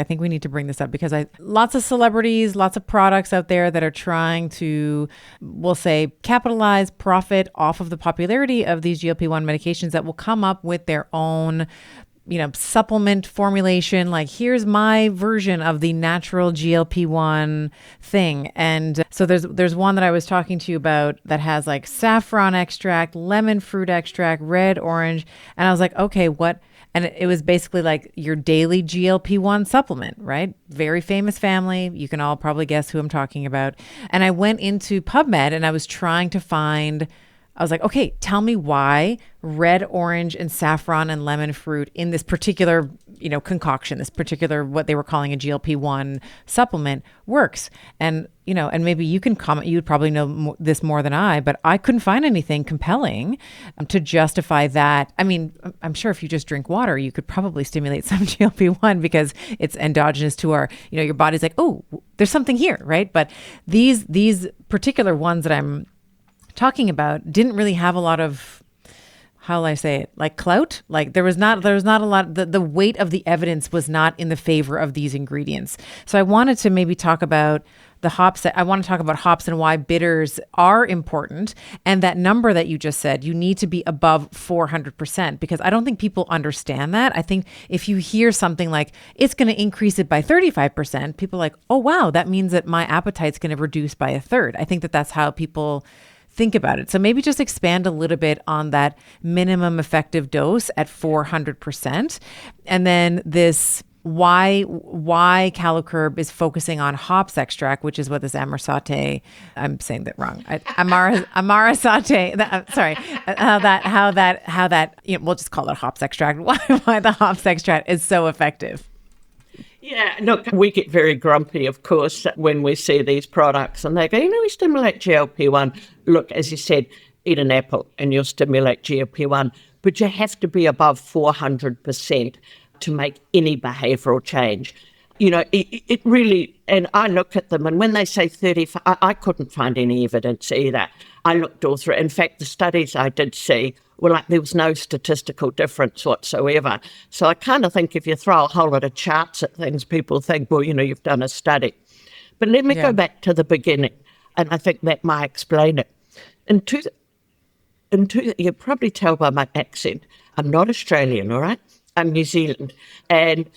I think we need to bring this up because lots of celebrities, lots of products out there that are trying to, we'll say, capitalize, profit off of the popularity of these GLP-1 medications that will come up with their own supplement formulation. Like, here's my version of the natural GLP-1 thing. And so there's one that I was talking to you about that has like saffron extract, lemon fruit extract, red, orange. And I was like, okay, what? And it was basically like your daily GLP-1 supplement, right? Very famous family. You can all probably guess who I'm talking about. And I went into PubMed and I was trying to find, I was like, okay, tell me why red, orange, and saffron and lemon fruit in this particular, concoction, this particular, what they were calling a GLP-1 supplement works. And, and maybe you can comment, you would probably know this more than I, but I couldn't find anything compelling to justify that. I mean, I'm sure if you just drink water, you could probably stimulate some GLP-1 because it's endogenous to our, your body's like, oh, there's something here, right? But these particular ones that I'm talking about didn't really have a lot of, how will I say it, like clout. Like there was not a lot, the weight of the evidence was not in the favor of these ingredients. So I wanted to maybe talk about the hops. I want to talk about hops and why bitters are important. And that number that you just said, you need to be above 400%, because I don't think people understand that. I think if you hear something like it's going to increase it by 35%, people are like, oh, wow, that means that my appetite's going to reduce by a third. I think that that's how people think about it. So maybe just expand a little bit on that minimum effective dose at 400%. And then this why Calokurb is focusing on hops extract, which is what this Amarsate, I'm saying that wrong. Amarasate, sorry, how that we'll just call it hops extract. Why the hops extract is so effective. Yeah, look, we get very grumpy, of course, when we see these products and they go, we stimulate GLP-1. Look, as you said, eat an apple and you'll stimulate GLP-1, but you have to be above 400% to make any behavioural change. It really, and I look at them, and when they say 35, I couldn't find any evidence either. I looked all through. In fact, the studies I did see were like there was no statistical difference whatsoever. So I kind of think if you throw a whole lot of charts at things, people think, well, you've done a study. But let me go back to the beginning, and I think that might explain it. You probably tell by my accent, I'm not Australian, all right? I'm New Zealand. And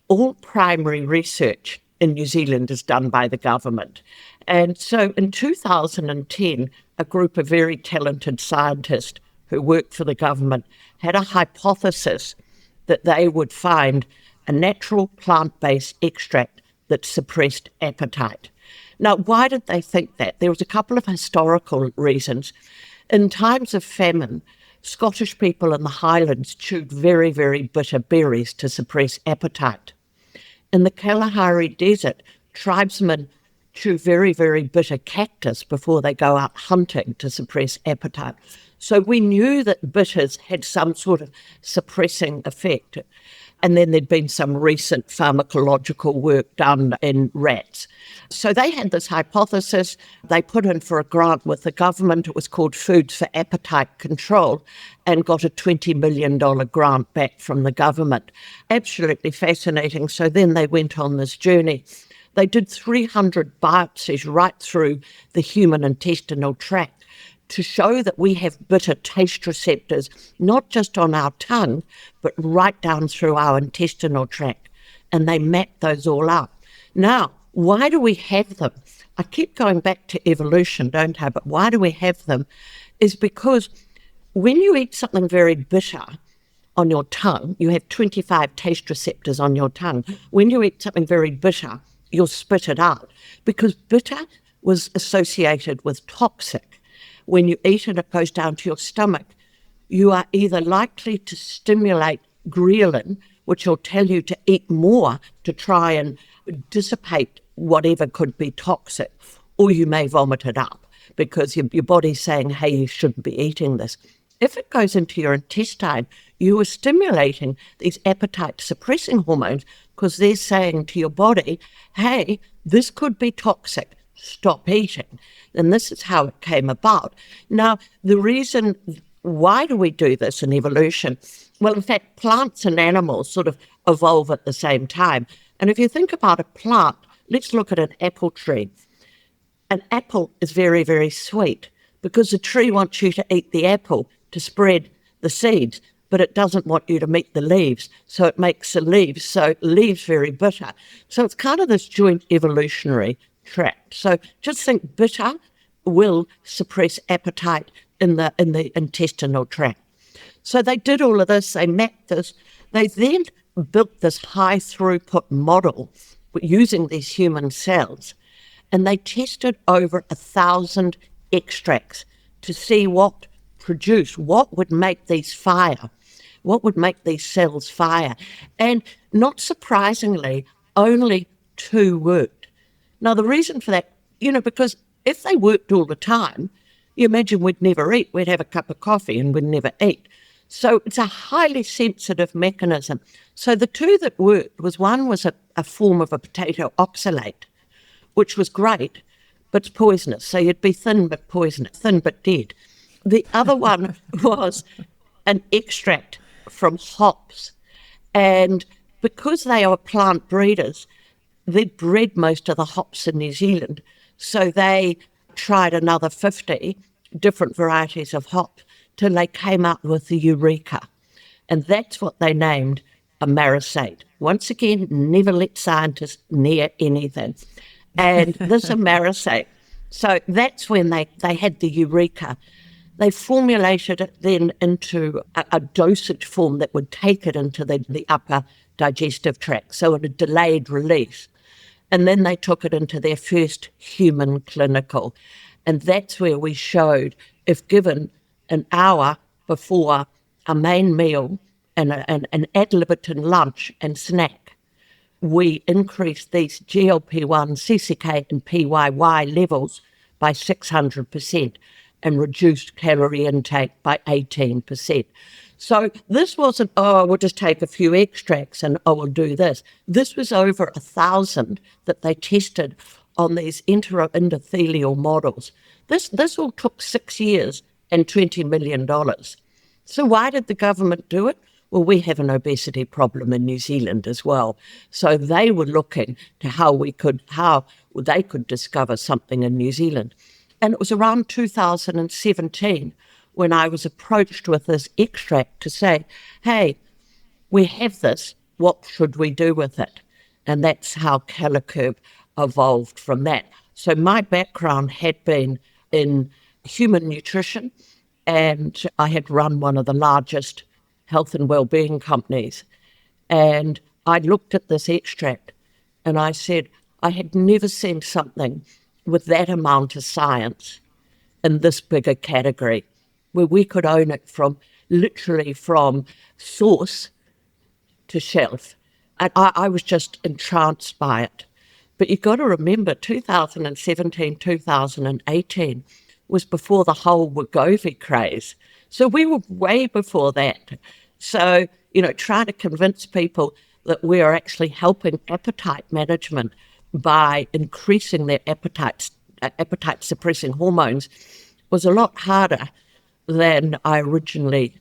all primary research in New Zealand is done by the government. And so in 2010, a group of very talented scientists who worked for the government had a hypothesis that they would find a natural plant-based extract that suppressed appetite. Now, why did they think that? There was a couple of historical reasons. In times of famine, Scottish people in the Highlands chewed very, very bitter berries to suppress appetite. In the Kalahari Desert, tribesmen chew very, very bitter cactus before they go out hunting to suppress appetite. So we knew that bitters had some sort of suppressing effect. And then there'd been some recent pharmacological work done in rats. So they had this hypothesis. They put in for a grant with the government. It was called Foods for Appetite Control, and got a $20 million grant back from the government. Absolutely fascinating. So then they went on this journey. They did 300 biopsies right through the human intestinal tract to show that we have bitter taste receptors, not just on our tongue, but right down through our intestinal tract. And they mapped those all out. Now, why do we have them? I keep going back to evolution, don't I? But why do we have them? Is because when you eat something very bitter on your tongue, you have 25 taste receptors on your tongue. When you eat something very bitter, you'll spit it out, because bitter was associated with toxic. When you eat it, it goes down to your stomach. You are either likely to stimulate ghrelin, which will tell you to eat more to try and dissipate whatever could be toxic, or you may vomit it up because your body's saying, hey, you shouldn't be eating this. If it goes into your intestine, you are stimulating these appetite-suppressing hormones because they're saying to your body, hey, this could be toxic. Stop eating. And this is how it came about. Now, the reason, why do we do this in evolution? Well, in fact, plants and animals sort of evolve at the same time. And if you think about a plant, let's look at an apple tree. An apple is very, very sweet because the tree wants you to eat the apple to spread the seeds, but it doesn't want you to eat the leaves. So it makes the leaves, so leaves very bitter. So it's kind of this joint evolutionary tract. So just think bitter will suppress appetite in the intestinal tract. So they did all of this, they mapped this. They then built this high throughput model using these human cells, and they tested over 1,000 extracts to see what produced, what would make these fire, what would make these cells fire. And not surprisingly, only 2 worked. Now, the reason for that, because if they worked all the time, you imagine we'd never eat. We'd have a cup of coffee and we'd never eat. So it's a highly sensitive mechanism. So the 2 that worked was one was a form of a potato oxalate, which was great, but it's poisonous. So you'd be thin but poisonous, thin but dead. The other one was an extract from hops. And because they are plant breeders, they bred most of the hops in New Zealand. So they tried another 50 different varieties of hops till they came up with the Eureka. And that's what they named a marasate. Once again, never let scientists near anything. And this marasate, so that's when they had the Eureka. They formulated it then into a dosage form that would take it into the upper digestive tract, so in a delayed release. And then they took it into their first human clinical. And that's where we showed, if given an hour before a main meal and an ad libitum lunch and snack, we increased these GLP-1, CCK and PYY levels by 600% and reduced calorie intake by 18%. So this wasn't, we'll just take a few extracts and, we'll do this. This was over 1,000 that they tested on these enteroendothelial models. This all took 6 years and $20 million. So why did the government do it? Well, we have an obesity problem in New Zealand as well. So they were looking to how they could discover something in New Zealand. And it was around 2017 when I was approached with this extract to say, hey, we have this, what should we do with it? And that's how Calokurb evolved from that. So my background had been in human nutrition, and I had run one of the largest health and wellbeing companies. And I looked at this extract and I said, I had never seen something with that amount of science in this bigger category, where we could own it from literally from source to shelf. And I was just entranced by it. But you've got to remember 2017, 2018 was before the whole Wegovy craze. So we were way before that. So, trying to convince people that we are actually helping appetite management by increasing their appetite-suppressing hormones was a lot harder than I originally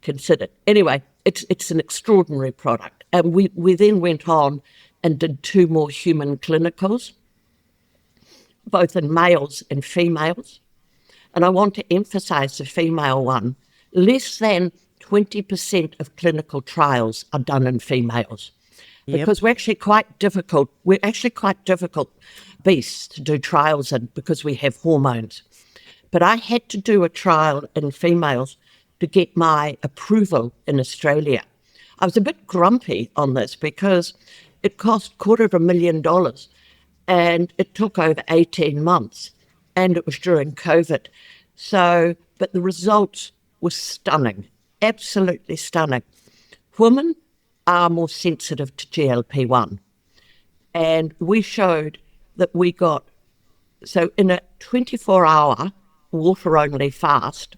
considered. Anyway, it's an extraordinary product. And we then went on and did 2 more human clinicals, both in males and females. And I want to emphasize the female one. Less than 20% of clinical trials are done in females. Yep. Because we're actually quite difficult beasts to do trials in because we have hormones. But I had to do a trial in females to get my approval in Australia. I was a bit grumpy on this because it cost $250,000 and it took over 18 months and it was during COVID. So, but the results were stunning, absolutely stunning. Women are more sensitive to GLP-1. And we showed that we got, so in a 24-hour water-only fast,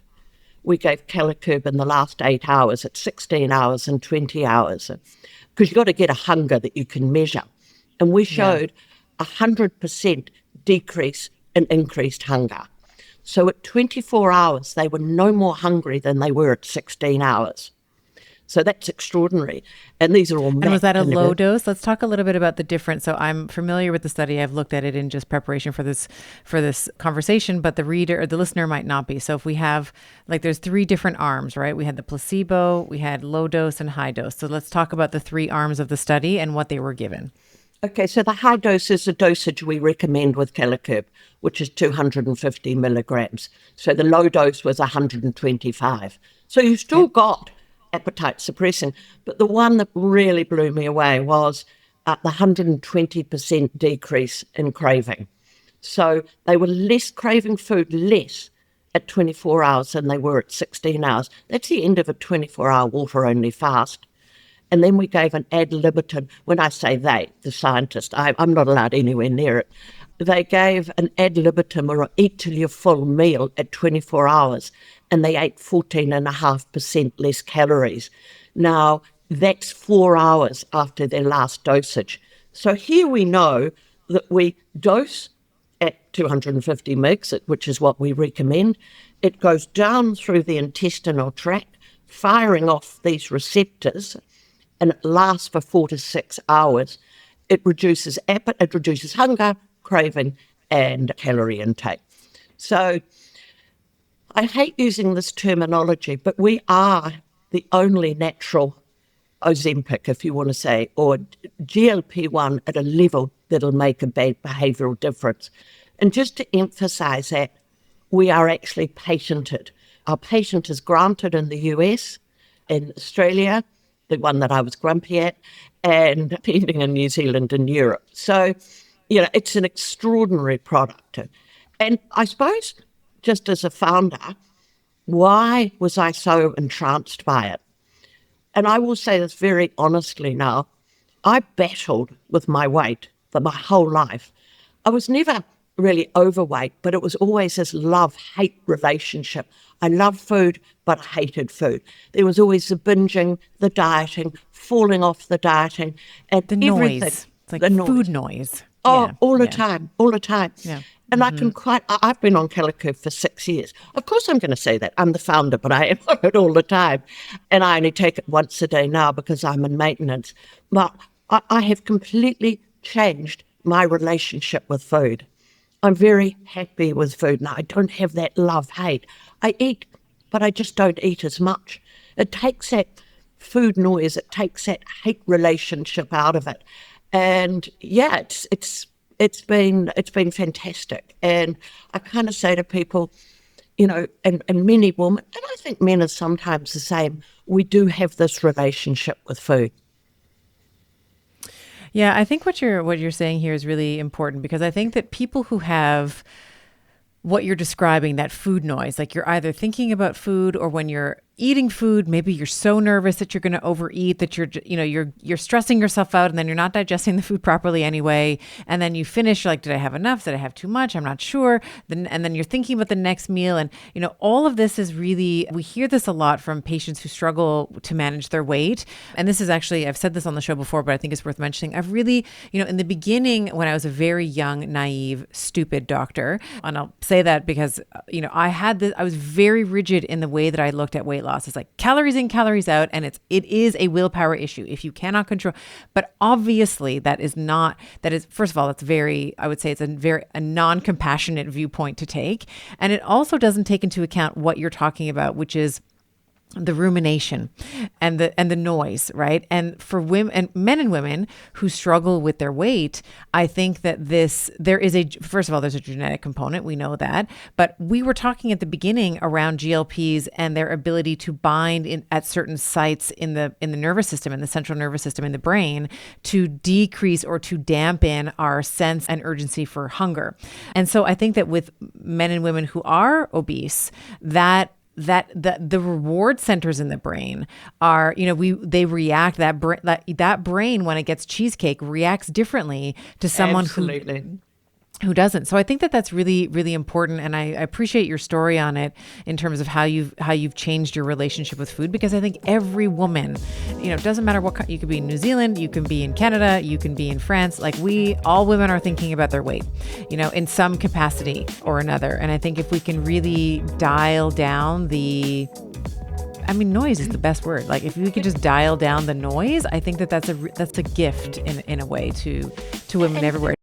we gave Calokurb in the last 8 hours at 16 hours and 20 hours. Because you've got to get a hunger that you can measure. And we showed 100% decrease in increased hunger. So at 24 hours, they were no more hungry than they were at 16 hours. So that's extraordinary. And these are all And was that a delivered. low dose? Let's talk a little bit about the difference. So I'm familiar with the study. I've looked at it in just preparation for this conversation, but the reader or the listener might not be. So if we have, like, there's 3 different arms, right? We had the placebo, we had low dose and high dose. So let's talk about the 3 arms of the study and what they were given. Okay, so the high dose is the dosage we recommend with Calokurb, which is 250 milligrams. So the low dose was 125. So you still got appetite suppressing, but the one that really blew me away was the 120% decrease in craving. So they were less craving food, less at 24 hours than they were at 16 hours. That's the end of a 24-hour water-only fast. And then we gave an ad libitum. When I say they, the scientist, I'm not allowed anywhere near it. They gave an ad libitum, or eat till you're full meal at 24 hours, and they ate 14.5% less calories. Now, that's 4 hours after their last dosage. So here we know that we dose at 250 mg, which is what we recommend. It goes down through the intestinal tract, firing off these receptors, and it lasts for 4 to 6 hours. It reduces appetite, it reduces hunger, craving, and calorie intake. So I hate using this terminology, but we are the only natural Ozempic, if you want to say, or GLP-1 at a level that'll make a bad behavioural difference. And just to emphasise that, we are actually patented. Our patent is granted in the US, in Australia, the one that I was grumpy at, and pending in New Zealand and Europe. So, it's an extraordinary product. And I suppose, just as a founder, why was I so entranced by it? And I will say this very honestly now, I battled with my weight for my whole life. I was never really overweight, but it was always this love-hate relationship. I loved food, but I hated food. There was always the binging, the dieting, falling off the dieting, and The everything. noise. It's like The noise. food noise. Oh, Yeah, all the yeah. time, all the time. Yeah. And I've been on Calokurb for 6 years. Of course I'm going to say that. I'm the founder, but I am on it all the time. And I only take it once a day now because I'm in maintenance. But I have completely changed my relationship with food. I'm very happy with food now. I don't have that love-hate. I eat, but I just don't eat as much. It takes that food noise, it takes that hate relationship out of it. And yeah, it's been fantastic. And I kind of say to people, and many women, and I think men are sometimes the same, we do have this relationship with food. Yeah, I think what you're saying here is really important, because I think that people who have what you're describing, that food noise, like you're either thinking about food, or when you're eating food, maybe you're so nervous that you're going to overeat that you're stressing yourself out, and then you're not digesting the food properly anyway. And then you finish, you're like, did I have enough? Did I have too much? I'm not sure. And then you're thinking about the next meal. And, all of this is really, we hear this a lot from patients who struggle to manage their weight. And this is actually, I've said this on the show before, but I think it's worth mentioning. I've really, in the beginning, when I was a very young, naive, stupid doctor, and I'll say that because, I was very rigid in the way that I looked at weight loss. It's like calories in, calories out, and it is a willpower issue. If you cannot control, but obviously that is first of all, it's very, I would say it's a non-compassionate viewpoint to take. And it also doesn't take into account what you're talking about, which is the rumination and the noise, right? And for women and men and women who struggle with their weight, I think that first of all, there's a genetic component. We know that, but we were talking at the beginning around GLPs and their ability to bind at certain sites in the nervous system, in the central nervous system, in the brain, to decrease or to dampen our sense and urgency for hunger. And so I think that with men and women who are obese, that the reward centers in the brain are, they react, that brain, when it gets cheesecake, reacts differently to someone who doesn't. So I think that that's really, really important. And I appreciate your story on it in terms of how you've changed your relationship with food, because I think every woman, it doesn't matter what you could be in New Zealand, you can be in Canada, you can be in France. Like all women are thinking about their weight, in some capacity or another. And I think if we can really dial down the I mean, noise is the best word. Like if we could just dial down the noise, I think that's a gift in a way to women everywhere.